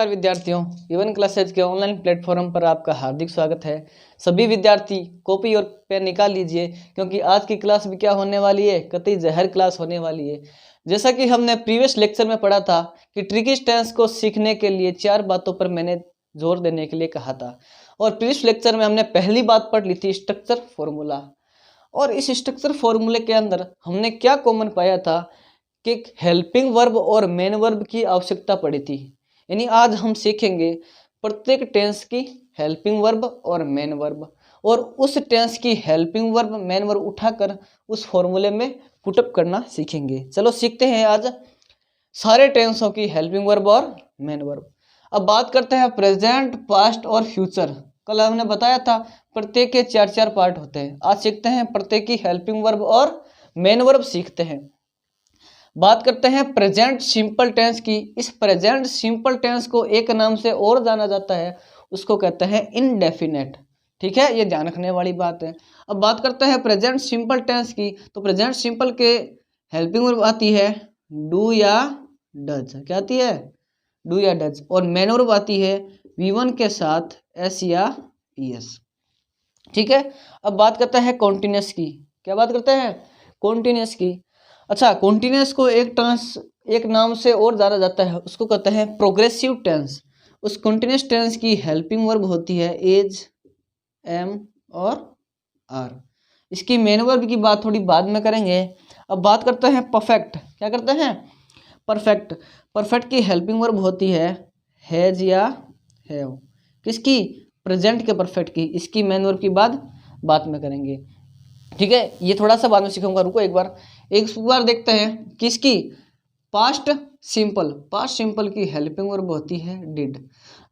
नमस्कार विद्यार्थियों, even classes के ऑनलाइन प्लेटफॉर्म पर आपका हार्दिक स्वागत है। सभी विद्यार्थी कॉपी और पेन निकाल लीजिए क्योंकि आज की क्लास भी क्या होने वाली है, कतई जहर क्लास होने वाली है। जैसा कि हमने प्रीवियस लेक्चर में पढ़ा था कि ट्रिकी टेंस को सीखने के लिए 4 बातों पर मैंने जोर देने के लिए कहा था। और प्रीवियस लेक्चर में हमने पहली बात पढ़ ली थी स्ट्रक्चर फॉर्मूला। और इस स्ट्रक्चर फॉर्मूले के अंदर हमने क्या कॉमन पाया था कि हेल्पिंग वर्ब और मेन वर्ब की आवश्यकता पड़ी थी। यानी आज हम सीखेंगे प्रत्येक टेंस की हेल्पिंग वर्ब और मेन वर्ब, और उस टेंस की हेल्पिंग वर्ब मेन वर्ब उठाकर उस फॉर्मूले में पुटअप करना सीखेंगे। चलो सीखते हैं आज सारे टेंसों की हेल्पिंग वर्ब और मेन वर्ब। अब बात करते हैं प्रेजेंट, पास्ट और फ्यूचर। कल हमने बताया था प्रत्येक के 4 पार्ट होते हैं। आज सीखते हैं प्रत्येक की हेल्पिंग वर्ब और मेन वर्ब सीखते हैं। बात करते हैं प्रेजेंट सिंपल टेंस की। इस प्रेजेंट सिंपल टेंस को एक नाम से और जाना जाता है, उसको कहते हैं इनडेफिनेट। ठीक है, ये ध्यान रखने वाली बात है। अब बात करते हैं प्रेजेंट सिंपल टेंस की, तो प्रेजेंट सिंपल के हेल्पिंग वर्ब आती है डू या डज। क्या आती है? डू या डज। और मेन वर्ब आती है V1 के साथ एस या ES। ठीक है, अब बात करते हैं कॉन्टिन्यूस की। क्या बात करते हैं? कॉन्टिन्यूस की। अच्छा, कॉन्टिन्यूस को एक नाम से और जाना जाता है, उसको कहते हैं प्रोग्रेसिव टेंस। उस कॉन्टिन्यूस टेंस की हेल्पिंग वर्ब होती है एज, एम और आर। इसकी मेन वर्ब की बात थोड़ी बाद में करेंगे। अब बात करते हैं परफेक्ट। क्या करते हैं? परफेक्ट। परफेक्ट की हेल्पिंग वर्ब होती है हैज या हैव। किसकी? प्रेजेंट के परफेक्ट की। इसकी मेन वर्ब की बात में करेंगे। ठीक है, ये थोड़ा सा बाद में सीखूंगा, रुको एक बार देखते हैं किसकी। Past simple. पास्ट सिंपल की हेल्पिंग वर्ब होती है डिड।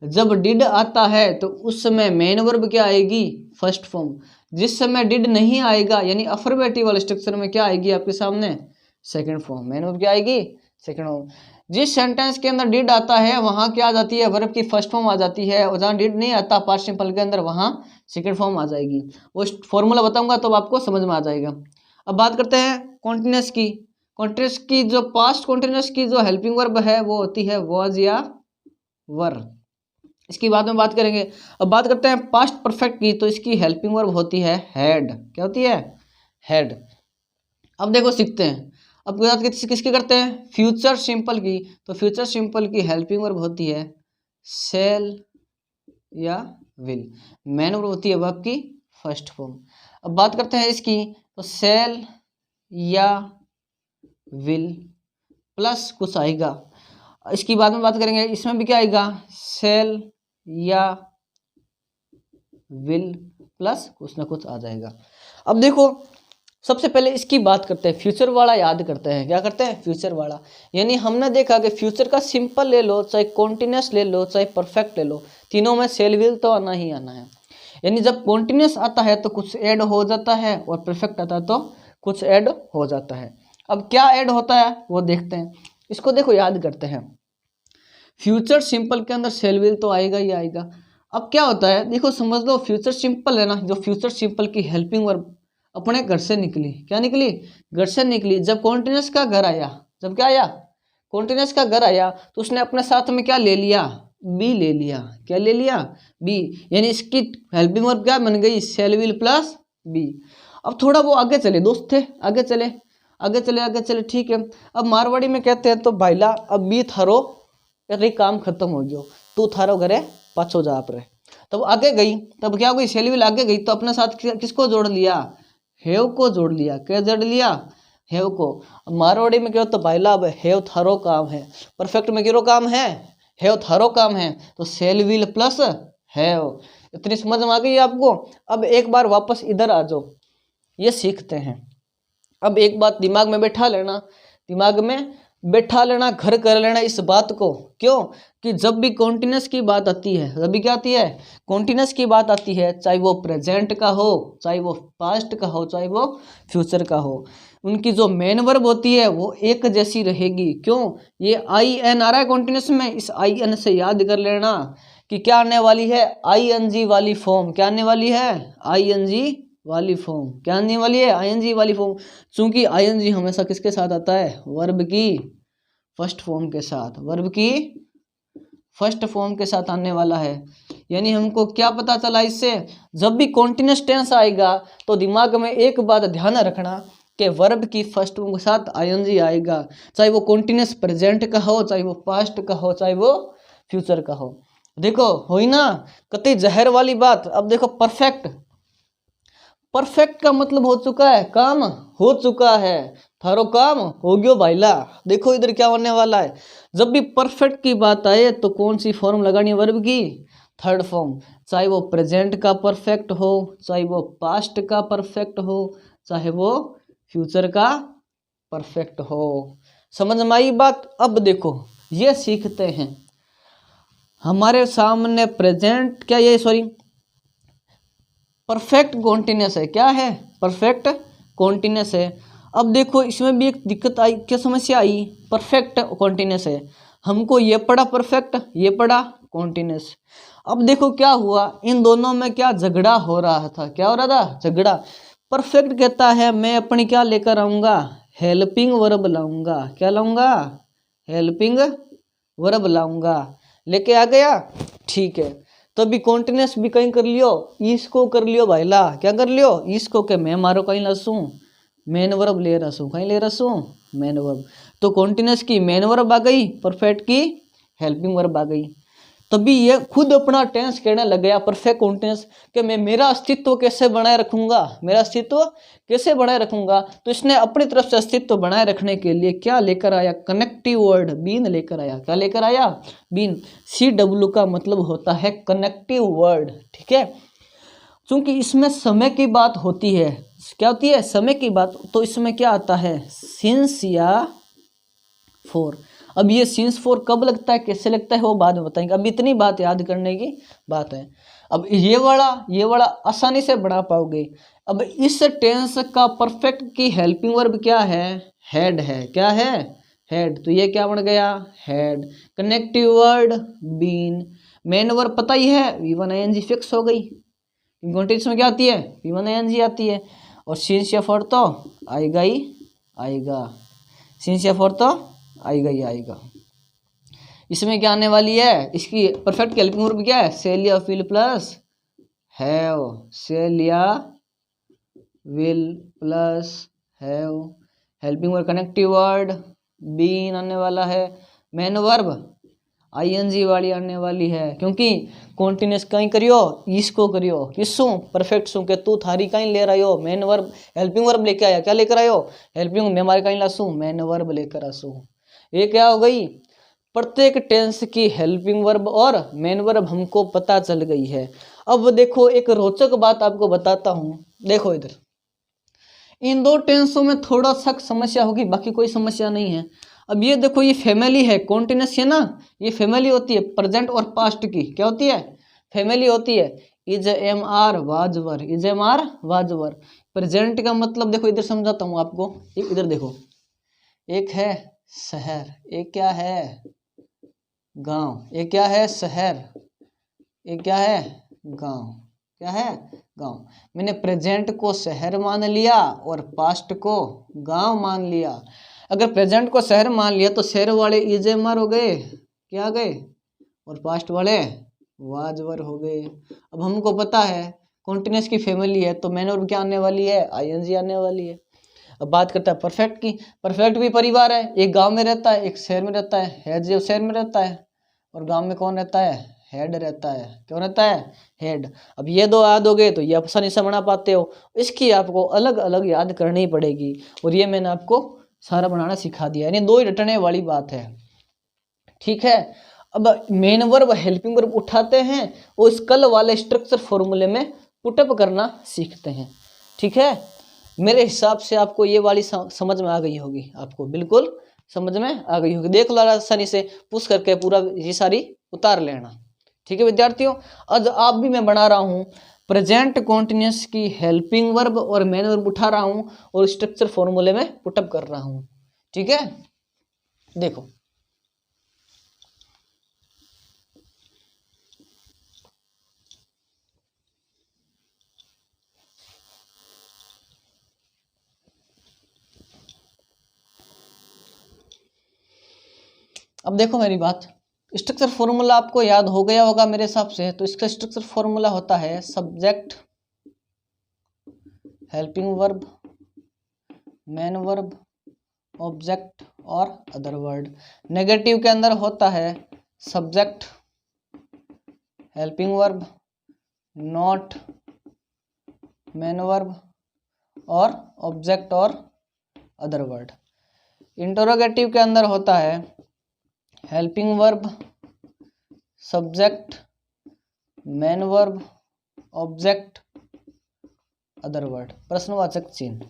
जब डिड आता है तो उस समय मेन वर्ब क्या आएगी? First form. जिस समय डिड नहीं आएगा यानी अफर्मेटिव वाले स्ट्रक्चर में क्या आएगी आपके सामने? Second form. मेन वर्ब क्या आएगी? Second form. जिस सेंटेंस के अंदर डिड आता है वहां क्या आ जाती है? वर्ब की फर्स्ट फॉर्म आ जाती है, और जहां डिड नहीं आता पास्ट सिंपल के अंदर वहां सेकंड फॉर्म आ जाएगी। वो फॉर्मूला बताऊंगा तो आपको समझ में आ जाएगा। अब बात करते हैं कॉन्टिन्यूस की। कॉन्टिन्यूस की जो पास्ट कॉन्टिन्यूस की जो हेल्पिंग वर्ब है वो होती है वाज या वर। इसकी बाद में बात करेंगे। अब बात करते हैं पास्ट परफेक्ट की, तो इसकी हेल्पिंग वर्ब होती है हैड। क्या होती है? हैड। अब देखो सीखते हैं। अब बात किसकी करते हैं? फ्यूचर सिंपल की। तो फ्यूचर सिंपल की हेल्पिंग वर्ब होती है शैल या विल। मेन वर्ब होती है वर्ब की फर्स्ट फॉर्म। अब बात करते हैं इसकी, तो शैल या विल प्लस कुछ आएगा। इसकी बाद में बात करेंगे, इसमें भी क्या आएगा? शैल या विल प्लस कुछ ना कुछ आ जाएगा। अब देखो सबसे पहले इसकी बात करते हैं, फ्यूचर वाला याद करते हैं। क्या करते हैं? फ्यूचर वाला। यानी हमने देखा कि फ्यूचर का सिंपल ले लो, चाहे कॉन्टिन्यूस ले लो, चाहे परफेक्ट ले लो, तीनों में शैल विल तो आना ही आना है। यानी जब कॉन्टिन्यूस आता है तो कुछ ऐड हो जाता है, और परफेक्ट आता है तो कुछ ऐड हो जाता है। अब क्या ऐड होता है वो देखते हैं। इसको देखो याद करते हैं। फ्यूचर सिंपल के अंदर शैल विल तो आएगा ही आएगा। अब क्या होता है देखो, समझ लो फ्यूचर सिंपल है ना, जो फ्यूचर सिंपल की हेल्पिंग वर्ब अपने घर से निकली। क्या निकली? घर से निकली। जब कॉन्टिन्यूस का घर आया, जब क्या आया? कॉन्टिन्यूस का घर आया, तो उसने अपने साथ में क्या ले लिया? बी ले लिया। क्या ले लिया? बी। यानी इसकी हेल्पिंग वर्ब क्या बन गई? Shall will plus be. अब थोड़ा वो आगे चले, दोस्त थे, आगे चले। ठीक है, अब मारवाड़ी में कहते हैं तो भाईला अब बी थारो काम खत्म हो गयो, तू थारो घरे पाछो जा आप रहे। तब आगे गई, तब क्या हुई? शैल विल आगे गई तो अपने साथ किसको जोड़ लिया? हैव को जोड़ लिया। क्या जोड़ लिया? हैव को। मारवाड़ी में कहो तो भाईला अब हैव थारो काम है। परफेक्ट में किरो काम है? हैव थारो काम है। तो शैल विल प्लस हैव। इतनी समझ में आ गई आपको? अब एक बार वापस इधर आ जाओ, ये सीखते हैं। अब एक बात दिमाग में बैठा लेना, घर कर लेना इस बात को। क्यों? कि जब भी कॉन्टिन्यूस की बात आती है, जब भी क्या आती है? कॉन्टिन्यूस की बात आती है, चाहे वो प्रेजेंट का हो, चाहे वो पास्ट का हो, चाहे वो फ्यूचर का हो, उनकी जो मेन वर्ब होती है वो एक जैसी रहेगी। क्यों? ये IN आ रहा है कॉन्टिन्यूस में, इस IN से याद कर लेना कि क्या आने वाली है? ING वाली फॉर्म। क्या आने वाली है? ING वाली फॉर्म। क्या आने वाली है? ING वाली फॉर्म। चूंकि ING हमेशा किसके साथ आता है? वर्ब की फर्स्ट फॉर्म के साथ। वर्ब की फर्स्ट फॉर्म के साथ आने वाला है। यानी हमको क्या पता चला इससे, जब भी कॉन्टिन्यूअस टेंस आएगा तो दिमाग में एक बात ध्यान रखना कि वर्ब की फर्स्ट फॉर्म के साथ आईएनजी आएगा, चाहे वो कॉन्टिन्यूअस प्रेजेंट का हो, चाहे वो पास्ट का हो, चाहे वो फ्यूचर का हो। देखो हुई ना कतई जहर वाली बात। अब देखो परफेक्ट, परफेक्ट का मतलब हो चुका है, काम हो चुका है, थारो काम हो गयो भाईला। देखो इधर क्या होने वाला है, जब भी परफेक्ट की बात आए तो कौन सी फॉर्म लगानी है वर्ब की, थर्ड फॉर्म। चाहे वो प्रेजेंट का परफेक्ट हो, चाहे वो पास्ट का परफेक्ट हो, चाहे वो फ्यूचर का परफेक्ट हो। समझ में आई बात। अब देखो ये सीखते हैं, हमारे सामने प्रेजेंट क्या ये सॉरी परफेक्ट कॉन्टिन्यूस है। क्या है, परफेक्ट कॉन्टिन्यूस है। अब देखो इसमें भी एक दिक्कत आई, क्या समस्या आई, परफेक्ट कॉन्टिन्यूस है, हमको ये पढ़ा परफेक्ट, ये पढ़ा कॉन्टिन्यूस। अब देखो क्या हुआ, इन दोनों में क्या झगड़ा हो रहा था, क्या हो रहा था, झगड़ा। परफेक्ट कहता है मैं अपनी क्या लेकर आऊंगा, हेल्पिंग वर्ब लाऊंगा। क्या लाऊंगा, हेल्पिंग वर्ब लाऊंगा। लेके आ गया, ठीक है। तो अभी कॉन्टिन्यूस भी कहीं कर लियो, इसको कर लियो भाईला, क्या कर लियो, इसको के मैं मारो कहीं लसूं, मेन वर्ब ले रसूं, कहीं ले रसूं, मेन वर्ब। तो कॉन्टिन्यूस की मेन वर्ब आ गई, परफेक्ट की हेल्पिंग वर्ब आ गई। तभी ये खुद अपना टेंस कहने लग गया परफेक्ट कॉन्टिन्यूस कि मैं मेरा अस्तित्व कैसे बनाए रखूंगा, मेरा अस्तित्व कैसे बनाए रखूंगा। तो इसने अपनी तरफ से अस्तित्व बनाए रखने के लिए क्या लेकर आया, कनेक्टिव वर्ड बीन लेकर आया। क्या लेकर आया, बीन। CW का मतलब होता है कनेक्टिव वर्ड, ठीक है। क्योंकि इसमें समय की बात होती है, क्या होती है, समय की बात। तो इसमें क्या आता है, सिंस या फोर। अब ये सिंस फोर कब लगता है, कैसे लगता है, वो बाद में बताएंगे। अब इतनी बात याद करने की बात है। अब ये वाला आसानी से बना पाओगे। अब इस टेंस का परफेक्ट की हेल्पिंग वर्ब क्या है, हेड है। क्या है, हेड। तो ये क्या बन गया, had. Connective word been. Main verb पता ही है, V1 ING फिक्स हो गई। कॉन्टेक्स्ट में क्या आती है, V1 ING आती है। और सिंस या फॉर तो आएगा ही आएगा, सिंस या फॉर तो आएगा ही आएगा। इसमें क्या आने वाली है, इसकी परफेक्ट की हेल्पिंग वर्ब क्या है, सेल या विल प्लस हैव। सेल या will plus have. Helping verb connective word been आने वाला है। मेन वर्ब ING वाली आने वाली है, क्योंकि कॉन्टिन्यूस कहीं करियो, इसको करियो, किसू, परफेक्ट सू के तू थारी कहीं ले रहा हो, मेन वर्ब हेल्पिंग वर्ब लेके आया। क्या लेकर आयो, हेल्पिंग। मैं हमारे कहीं लासू, मेन वर्ब लेकर आसू। ये क्या हो गई, प्रत्येक टेंस की हेल्पिंग वर्ब और मेन वर्ब हमको पता चल गई है। अब देखो एक रोचक बात आपको बताता हूं, देखो इधर इन दो टेंसों में थोड़ा सा समस्या होगी, बाकी कोई समस्या नहीं है। अब ये देखो ये फैमिली है, कॉन्टिन्यूस है ना, ये फैमिली होती है प्रेजेंट और पास्ट की, क्या होती है, फैमिली होती है। Is am are was were, is am are was were. Present का मतलब देखो इधर समझाता हूँ आपको, इधर देखो, एक है शहर, एक क्या है गांव, एक क्या है शहर, एक क्या है गांव, क्या है गांव। मैंने प्रेजेंट को शहर मान लिया और पास्ट को गांव मान लिया। अगर प्रेजेंट को शहर मान लिया तो शहर वाले इजेमर हो गए, क्या गए, और पास्ट वाले वाजवर हो गए। अब हमको पता है कॉन्टिन्यूस की फैमिली है तो मैन वर्ब क्या आने वाली है, ING आने वाली है। अब बात करता है परफेक्ट की, परफेक्ट भी परिवार है, एक गांव में रहता है, एक शहर में रहता है। हेड जो शहर में रहता है और गांव में कौन रहता है, हेड रहता है। क्यों रहता है, हेड। अब ये दो याद हो गए तो ये आसानी से बना पाते हो। इसकी आपको अलग अलग याद करनी पड़ेगी, और ये मैंने आपको सारा बनाना सिखा दिया, यानी दो ही रटने वाली बात है, ठीक है। अब मेन वर्ब हेल्पिंग वर्ब उठाते हैं और इस कल वाले स्ट्रक्चर फॉर्मूले में पुटअप करना सीखते हैं, ठीक है। मेरे हिसाब से आपको ये वाली समझ में आ गई होगी, आपको बिल्कुल समझ में आ गई होगी। देख लो आसानी से पुश करके पूरा ये सारी उतार लेना, ठीक है विद्यार्थियों। आज आप भी मैं बना रहा हूँ प्रेजेंट कॉन्टिन्यूस की हेल्पिंग वर्ब और मेन वर्ब उठा रहा हूँ और स्ट्रक्चर फॉर्मूले में पुटअप कर रहा हूँ, ठीक है। देखो अब देखो मेरी बात, स्ट्रक्चर फॉर्मूला आपको याद हो गया होगा मेरे हिसाब से। तो इसका स्ट्रक्चर फॉर्मूला होता है subject, helping verb, main verb, object और अदर वर्ड। नेगेटिव के अंदर होता है subject, helping verb, not, main verb और ऑब्जेक्ट और अदर वर्ड। इंटरोगेटिव के अंदर होता है helping verb, subject, main verb, object, other word, प्रश्नवाचक चिन्ह।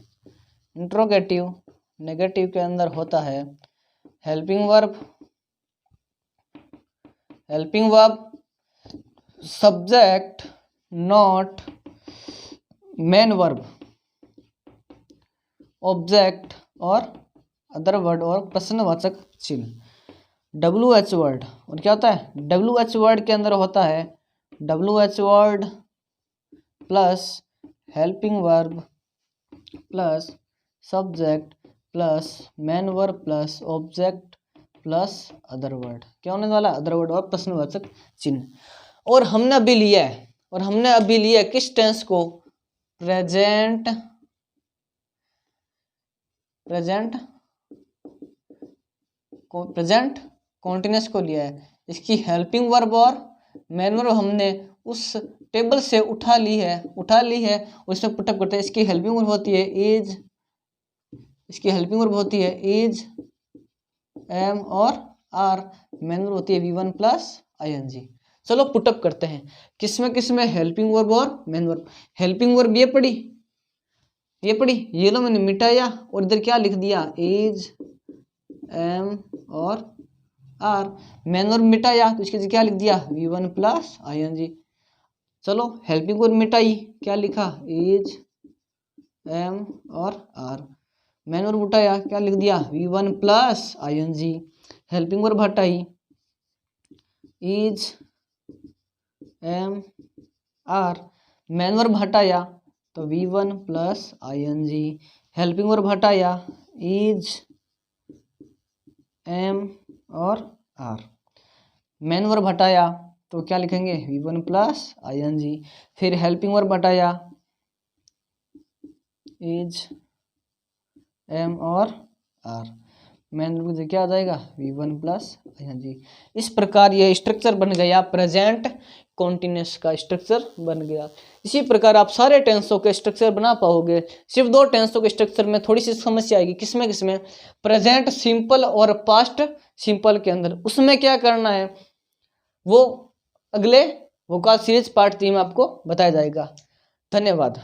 इंटरोगेटिव नेगेटिव के अंदर होता है helping verb, subject, not, main verb, object और अदर वर्ड और प्रश्नवाचक चिन्ह। WH वर्ड, और क्या होता है WH वर्ड के अंदर होता है WH word plus helping verb plus subject plus main verb plus object plus other word. क्या होने वाला? अदर वर्ड और प्रश्नवाचक चिन्ह। और हमने अभी लिया है किस टेंस को? प्रेजेंट कॉन्टिन्यूअस को लिया है। इसकी हेल्पिंग वर्ब और मेन वर्ब हमने उस टेबल से उठा ली है उसमें पुटअप करते हैं। इसकी हेल्पिंग वर्ब होती है इज, एम और आर। मेन वर्ब होती है V1 प्लस ING। चलो पुटअप करते हैं किसमें हेल्पिंग वर्ब और मेन वर्ब। हेल्पिंग वर्ब ये पढ़ी, ये लो मैंने मिटाया और इधर क्या लिख दिया इज, एम और आर। मेन वर्ब मिटाया तो इसके क्या लिख दिया V1 प्लस ING। चलो हेल्पिंग वर्ब मिटाई, क्या लिखा इज, एम और आर। मेन वर्ब उठाया, क्या लिख दिया V1 plus ING। Helping verb हटाई is, am, are. Main verb हटाया तो V1 plus ING। Helping verb हटाया इज, एम और आर। मेन वर्ब हटाया तो क्या लिखेंगे V1 प्लस ING। फिर हेल्पिंग वर्ब हटाया इज, एम और आर। मेन वर्ब क्या आ जाएगा V1 प्लस ING। इस प्रकार यह स्ट्रक्चर बन गया, प्रेजेंट कॉन्टिन्यूअस का स्ट्रक्चर बन गया। इसी प्रकार आप सारे टेंसों के स्ट्रक्चर बना पाओगे। सिर्फ 2 टेंसों के स्ट्रक्चर में थोड़ी सी समस्या आएगी। किसमें? प्रेजेंट सिंपल और पास्ट सिंपल के अंदर। उसमें क्या करना है वो अगले वोकाल सीरीज पार्ट 3 में आपको बताया जाएगा। धन्यवाद।